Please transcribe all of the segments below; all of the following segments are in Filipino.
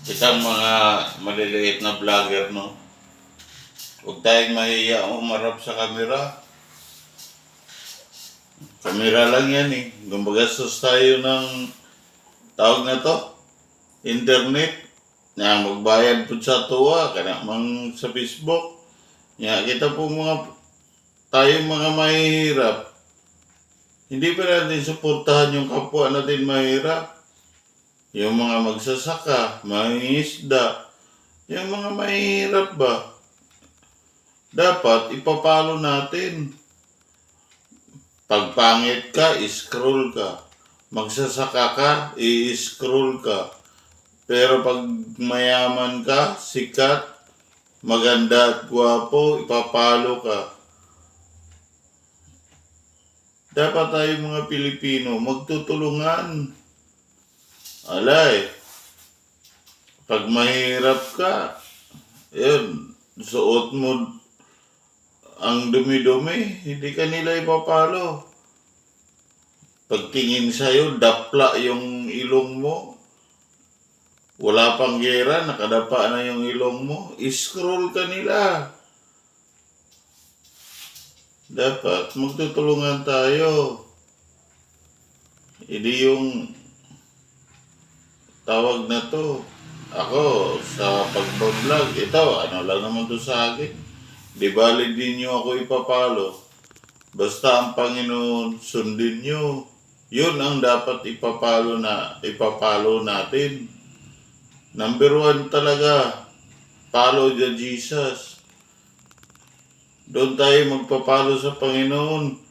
Isang mga maliliit na vlogger, no? Huwag tayong mahiya umarap sa kamera. Kamera lang yan eh. Gumagastos tayo ng tawag na to, internet. Na magbayad po sa tuwa, kana mang sa Facebook. Nga, kita po tayong mga mahihirap. Hindi pa natin suportahan yung kapwa natin mahirap. Yung mga magsasaka, mangingisda, yung mga mahihirap ba? Dapat ipapalo natin. Pag pangit ka, scroll ka. Magsasaka ka, i-scroll ka. Pero pag mayaman ka, sikat, maganda at gwapo, ipapalo ka. Dapat tayo mga Pilipino magtutulungan. Alay, pag mahirap ka, yun, suot mo ang dumi-dumi, hindi ka nila ipapalo. Pagtingin sa'yo, dapla yung ilong mo. Wala pang gera, nakadapa na yung ilong mo. I-scroll ka nila. Dapat magtutulungan tayo. Hindi yung tawag na to. Ako, sa pag-vlog, ito, ano lang naman to sa akin. Di bali din nyo ako ipapalo. Basta ang Panginoon, sundin nyo. Yun ang dapat ipapalo natin. Number 1 talaga, follow the Jesus. Doon tayo magpapalo sa Panginoon.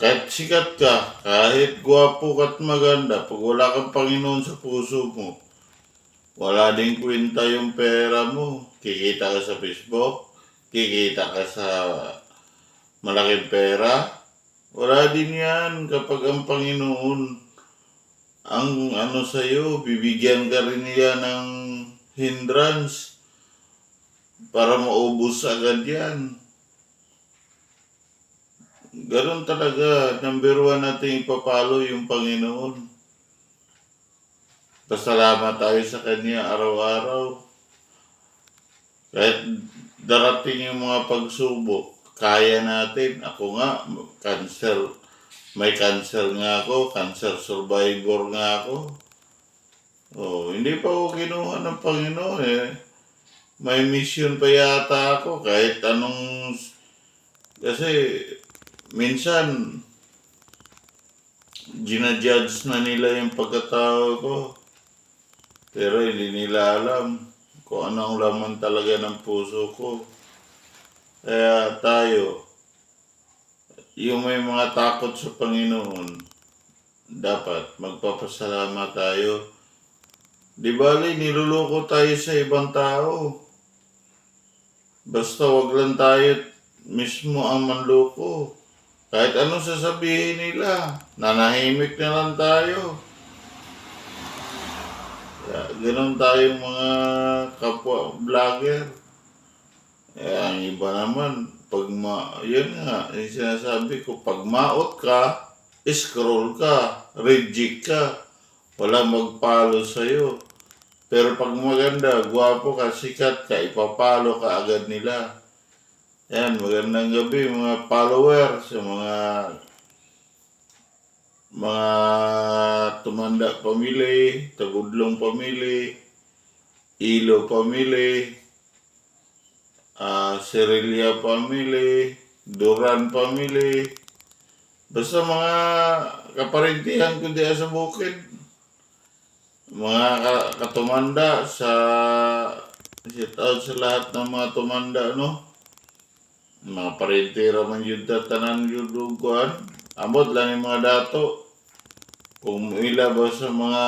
Kahit sikat ka, kahit gwapo ka't maganda, pag wala kang Panginoon sa puso mo, wala din kwenta yung pera mo. Kikita ka sa Facebook, kikita ka sa malaking pera. Wala din yan kapag ang Panginoon ang sa'yo, bibigyan ka rin niya ng hindrance para maubos agad yan. Ganon talaga, number 1 natin ipapalo yung Panginoon. Pasalamat tayo sa Kanya araw-araw. Kahit darating yung mga pagsubok, kaya natin. Ako nga, may cancer nga ako, cancer survivor nga ako. Hindi pa ako kinuha ng Panginoon eh. May mission pa yata ako kahit anong... Kasi minsan, ginajudge na nila yung pagkatao ko. Pero hindi nila alam kung anong laman talaga ng puso ko. Kaya tayo, yung may mga takot sa Panginoon, dapat magpapasalamat tayo. Di bali, niluloko tayo sa ibang tao. Basta wag lang tayo mismo ang manloko. Kahit anong sasabihin nila, nanahimik na lang tayo. Ganon tayong mga kapwa vlogger. Ang iba naman, yun nga, yung sinasabi ko, pag maot ka, scroll ka, reject ka, wala magpalo sa'yo. Pero pag maganda, gwapo ka, sikat ka, ipapalo ka agad nila. Yan, magandang gabi mga followers, mga Tumanda Family, Tagudlong Family, Ilo Family, Cerelia Family, Duran Family, basta mga kaparintihan ko diya sa bukid. Mga katumanda shout out sa lahat ng mga tumanda, no? Mga parintira man yun tanan yun duguan. Amot lang yung mga dato. Kung ila ba sa mga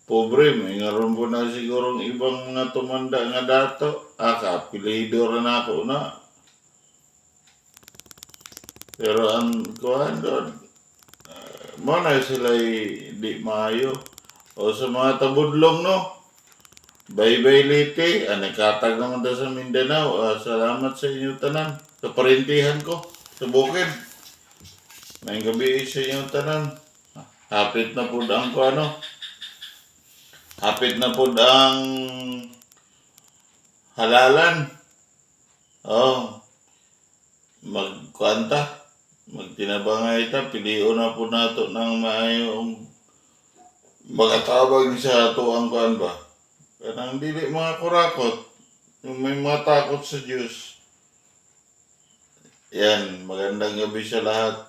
pobre, may ngaroon po na sigurong ibang mga tumanda nga dato. Kapilido rin ako na. Pero ang kuhan doon, na sila di maayo. O sa mga tabudlong, no? Bye-bye Liti. Nagkatag naman daw sa Mindanao. Salamat sa inyo tanan. Sa parintihan ko. Sa bukid. May gabi sa inyo tanan. Hapit na po ang ko hapit na po ang halalan. Oh, magkwanta. Magtinabangay ita, pilion na po nato ng maayong magatabag sa tuang kuan ba. Kanang dili mga kurakot, yung may mga takot sa Diyos. Yan, magandang gabi sa lahat.